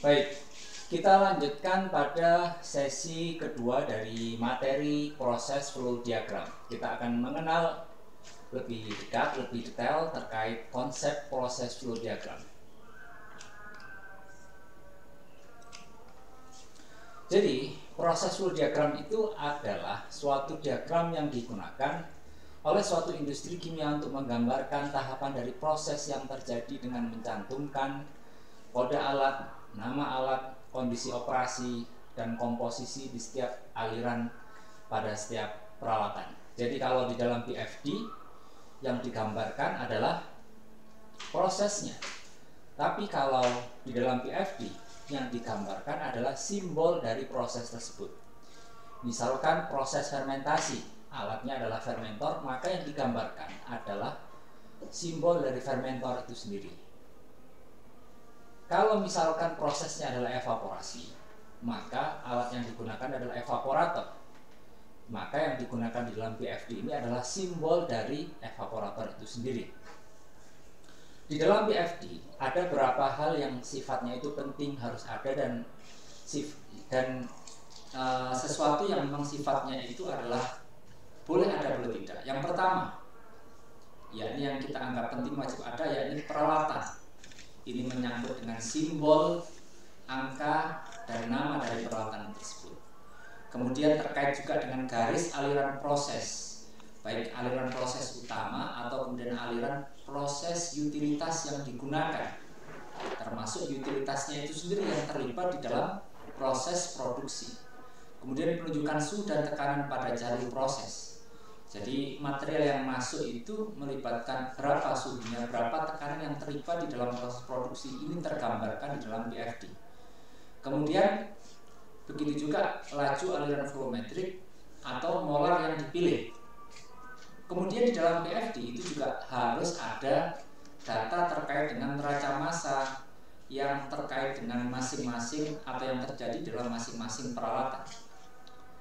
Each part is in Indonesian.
Baik, kita lanjutkan pada sesi kedua dari materi proses flow diagram. Kita akan mengenal lebih dekat, lebih detail terkait konsep proses flow diagram. Jadi, proses flow diagram itu adalah suatu diagram yang digunakan oleh suatu industri kimia untuk menggambarkan tahapan dari proses yang terjadi dengan mencantumkan kode alat, nama alat, kondisi operasi, dan komposisi di setiap aliran pada setiap peralatan. Jadi kalau di dalam PFD yang digambarkan adalah prosesnya. Tapi kalau di dalam PFD yang digambarkan adalah simbol dari proses tersebut. Misalkan proses fermentasi, alatnya adalah fermentor, maka yang digambarkan adalah simbol dari fermentor itu sendiri. Kalau misalkan prosesnya adalah evaporasi, maka alat yang digunakan adalah evaporator. Maka yang digunakan di dalam PFD ini adalah simbol dari evaporator itu sendiri. Di dalam PFD ada beberapa hal yang sifatnya itu penting harus ada dan sesuatu yang memang sifatnya itu adalah boleh ada boleh tidak. Yang pertama, yakni yang kita anggap penting wajib ada, yakni peralatan. Ini menyangkut dengan simbol, angka, dan nama dari peralatan tersebut. Kemudian terkait juga dengan garis aliran proses, baik aliran proses utama atau kemudian aliran proses utilitas yang digunakan, termasuk utilitasnya itu sendiri yang terlibat di dalam proses produksi. Kemudian penunjukan suhu dan tekanan pada jalur proses. Jadi material yang masuk itu melibatkan berapa suhunya, berapa tekanan yang terlibat di dalam proses produksi, ini tergambarkan di dalam PFD. Kemudian begitu juga laju aliran volumetrik atau molar yang dipilih. Kemudian di dalam PFD itu juga harus ada data terkait dengan neraca massa yang terkait dengan masing-masing atau yang terjadi dalam masing-masing peralatan.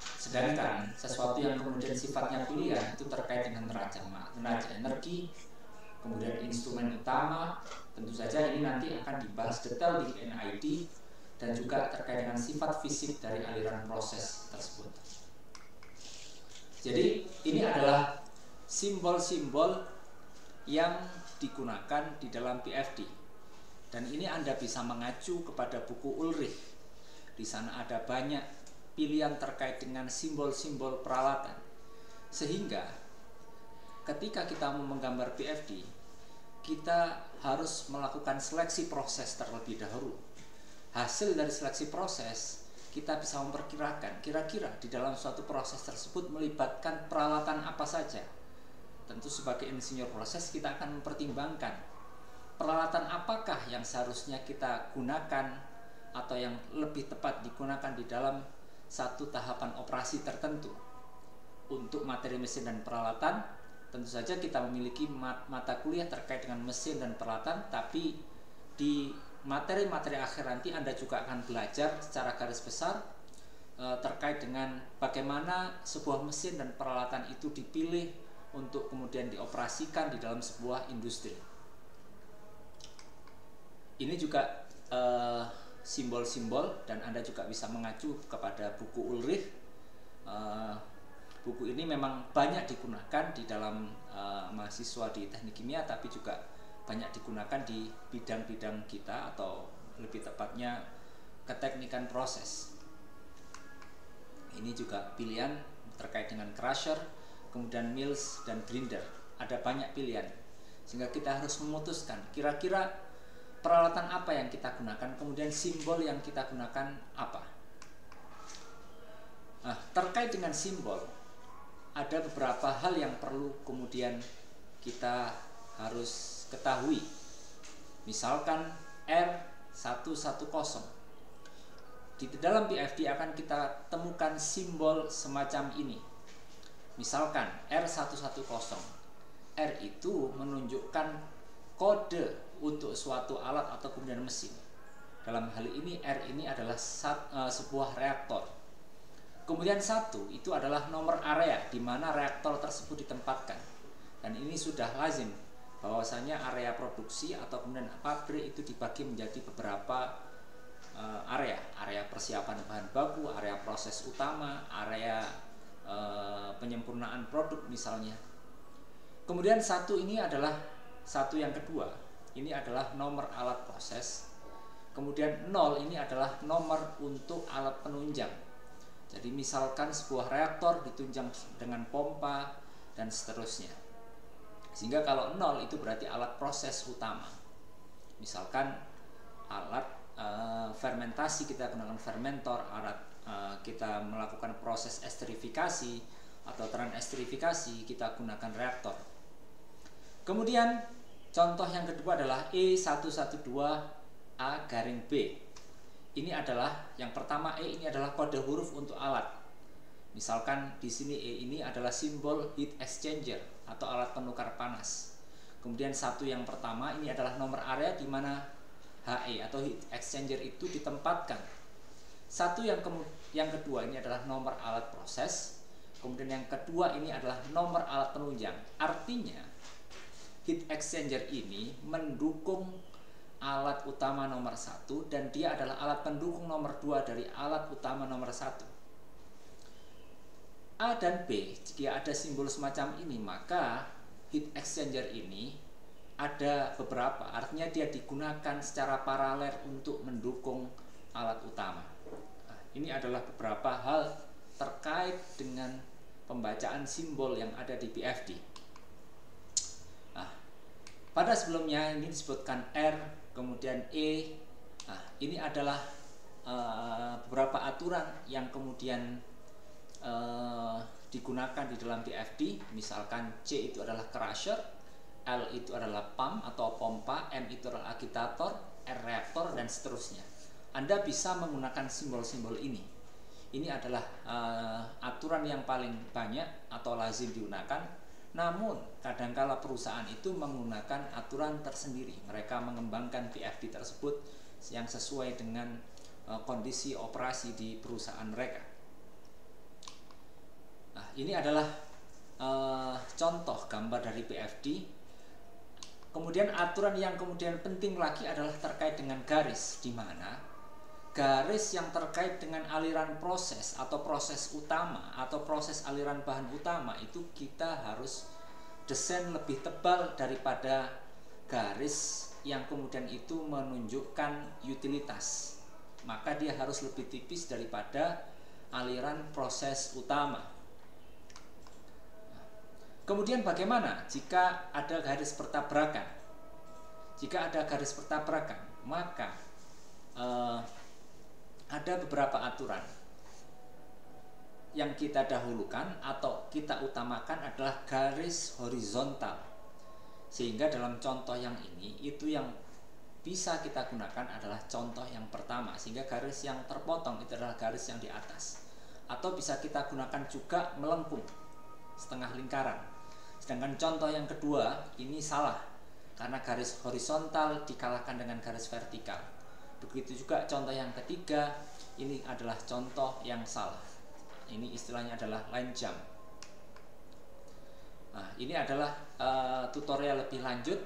Sedangkan sesuatu yang kemudian sifatnya pilihan itu terkait dengan neraca energi, kemudian instrumen utama, tentu saja ini nanti akan dibahas detail di NID, dan juga terkait dengan sifat fisik dari aliran proses tersebut. Jadi ini adalah simbol-simbol yang digunakan di dalam PFD, dan ini Anda bisa mengacu kepada buku Ulrich. Di sana ada banyak pilihan terkait dengan simbol-simbol peralatan, sehingga ketika kita menggambar PFD, kita harus melakukan seleksi proses terlebih dahulu. Hasil dari seleksi proses, kita bisa memperkirakan kira-kira di dalam suatu proses tersebut melibatkan peralatan apa saja. Tentu sebagai insinyur proses kita akan mempertimbangkan peralatan apakah yang seharusnya kita gunakan atau yang lebih tepat digunakan di dalam satu tahapan operasi tertentu. Untuk materi mesin dan peralatan, tentu saja kita memiliki mata kuliah terkait dengan mesin dan peralatan, tapi di materi-materi akhir nanti Anda juga akan belajar secara garis besar terkait dengan bagaimana sebuah mesin dan peralatan itu dipilih untuk kemudian dioperasikan di dalam sebuah industri. Ini juga simbol-simbol, dan Anda juga bisa mengacu kepada buku Ulrich. Buku ini memang banyak digunakan di dalam mahasiswa di teknik kimia, tapi juga banyak digunakan di bidang-bidang kita, atau lebih tepatnya keteknikan proses. Ini juga pilihan terkait dengan crusher, kemudian mills dan grinder. Ada banyak pilihan, sehingga kita harus memutuskan kira-kira peralatan apa yang kita gunakan, kemudian simbol yang kita gunakan apa. Nah, terkait dengan simbol, ada beberapa hal yang perlu kemudian kita harus ketahui. Misalkan R110. Di dalam PFD akan kita temukan simbol semacam ini. Misalkan R110. R itu menunjukkan kode untuk suatu alat atau kemudian mesin. Dalam hal ini R ini adalah sebuah reaktor. Kemudian 1 itu adalah nomor area di mana reaktor tersebut ditempatkan. Dan ini sudah lazim bahwasanya area produksi atau kemudian pabrik itu dibagi menjadi beberapa area persiapan bahan baku, area proses utama, area penyempurnaan produk misalnya. Kemudian satu yang kedua, ini adalah nomor alat proses. Kemudian 0 ini adalah nomor untuk alat penunjang. Jadi misalkan sebuah reaktor ditunjang dengan pompa dan seterusnya. Sehingga kalau 0 itu berarti alat proses utama. Misalkan alat fermentasi kita gunakan fermentor, alat kita melakukan proses esterifikasi atau trangesterifikasi kita gunakan reaktor. Kemudian contoh yang kedua adalah E112A-B. Ini adalah yang pertama, E ini adalah kode huruf untuk alat. Misalkan di sini E ini adalah simbol heat exchanger atau alat penukar panas. Kemudian satu yang pertama ini adalah nomor area di mana HE atau heat exchanger itu ditempatkan. Satu yang kedua ini adalah nomor alat proses. Kemudian yang kedua ini adalah nomor alat penunjang. Artinya heat exchanger ini mendukung alat utama nomor 1 dan dia adalah alat pendukung nomor 2 dari alat utama nomor 1. A dan B, jika ada simbol semacam ini, maka heat exchanger ini ada beberapa, artinya dia digunakan secara paralel untuk mendukung alat utama. Nah, ini adalah beberapa hal terkait dengan pembacaan simbol yang ada di PFD. Nah, pada sebelumnya ini disebutkan R, kemudian E. Nah, ini adalah beberapa aturan yang kemudian digunakan di dalam PFD. Misalkan C itu adalah crusher, L itu adalah pump atau pompa, M itu adalah agitator, R reaktor, dan seterusnya. Anda bisa menggunakan simbol-simbol ini. Ini adalah aturan yang paling banyak atau lazim digunakan. Namun kadangkala perusahaan itu menggunakan aturan tersendiri. Mereka mengembangkan PFD tersebut yang sesuai dengan kondisi operasi di perusahaan mereka. Nah, ini adalah contoh gambar dari PFD. Kemudian aturan yang kemudian penting lagi adalah terkait dengan garis, di mana garis yang terkait dengan aliran proses atau proses utama atau proses aliran bahan utama itu kita harus desain lebih tebal daripada garis yang kemudian itu menunjukkan utilitas. Maka dia harus lebih tipis daripada aliran proses utama. Kemudian bagaimana jika ada garis bertabrakan? Jika ada garis bertabrakan, maka ada beberapa aturan yang kita dahulukan atau kita utamakan adalah garis horizontal. Sehingga dalam contoh yang ini, itu yang bisa kita gunakan adalah contoh yang pertama. Sehingga garis yang terpotong itu adalah garis yang di atas. Atau bisa kita gunakan juga melengkung, setengah lingkaran. Sedangkan contoh yang kedua ini salah, karena garis horizontal dikalahkan dengan garis vertikal. Begitu juga contoh yang ketiga, ini adalah contoh yang salah. Ini istilahnya adalah line jump. Nah, ini adalah tutorial lebih lanjut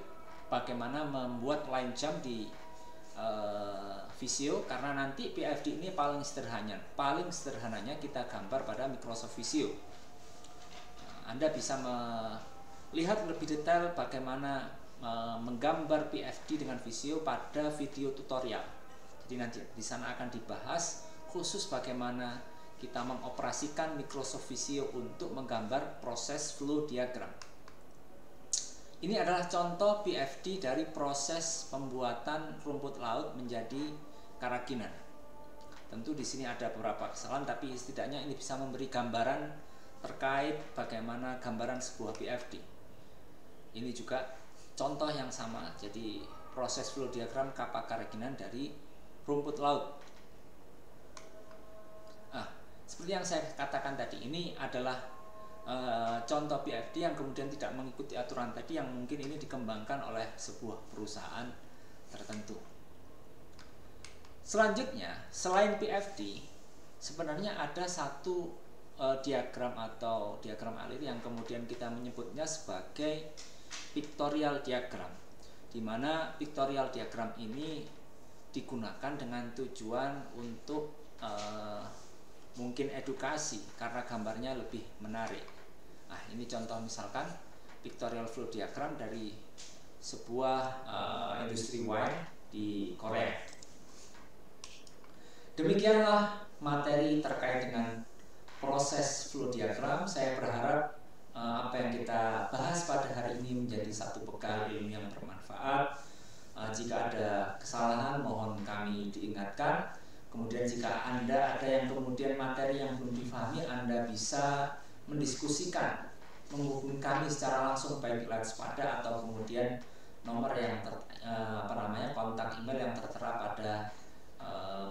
bagaimana membuat line jump di Visio, karena nanti PFD ini paling sederhananya kita gambar pada Microsoft Visio. Anda bisa melihat lebih detail bagaimana menggambar PFD dengan Visio pada video tutorial. Jadi nanti di sana akan dibahas khusus bagaimana kita mengoperasikan Microsoft Visio untuk menggambar proses flow diagram. Ini adalah contoh PFD dari proses pembuatan rumput laut menjadi keraginan. Tentu di sini ada beberapa kesalahan, tapi setidaknya ini bisa memberi gambaran terkait bagaimana gambaran sebuah PFD. Ini juga contoh yang sama, jadi proses flow diagram kapak keraginan dari rumput laut. Nah, seperti yang saya katakan tadi, ini adalah contoh PFD yang kemudian tidak mengikuti aturan tadi, yang mungkin ini dikembangkan oleh sebuah perusahaan tertentu. Selanjutnya, selain PFD, sebenarnya ada satu diagram atau diagram alir yang kemudian kita menyebutnya sebagai pictorial diagram, di mana pictorial diagram ini digunakan dengan tujuan untuk mungkin edukasi karena gambarnya lebih menarik. Nah, ini contoh misalkan pictorial flow diagram dari sebuah industri wine di Korea. Demikianlah materi terkait dengan proses flow diagram. Saya berharap apa yang kita bahas pada hari ini menjadi satu bekal ilmu yang bermanfaat. Jika ada kesalahan mohon kami diingatkan. Kemudian jika Anda ada yang kemudian materi yang belum difahami, Anda bisa mendiskusikan, menghubungi kami secara langsung baik lewat Sepada atau kemudian nomor yang kontak email yang tertera pada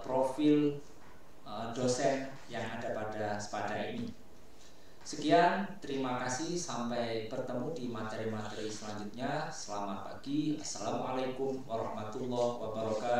profil dosen yang ada pada Sepada ini. Sekian, terima kasih, sampai bertemu di materi-materi selanjutnya. Selamat pagi, assalamualaikum warahmatullahi wabarakatuh.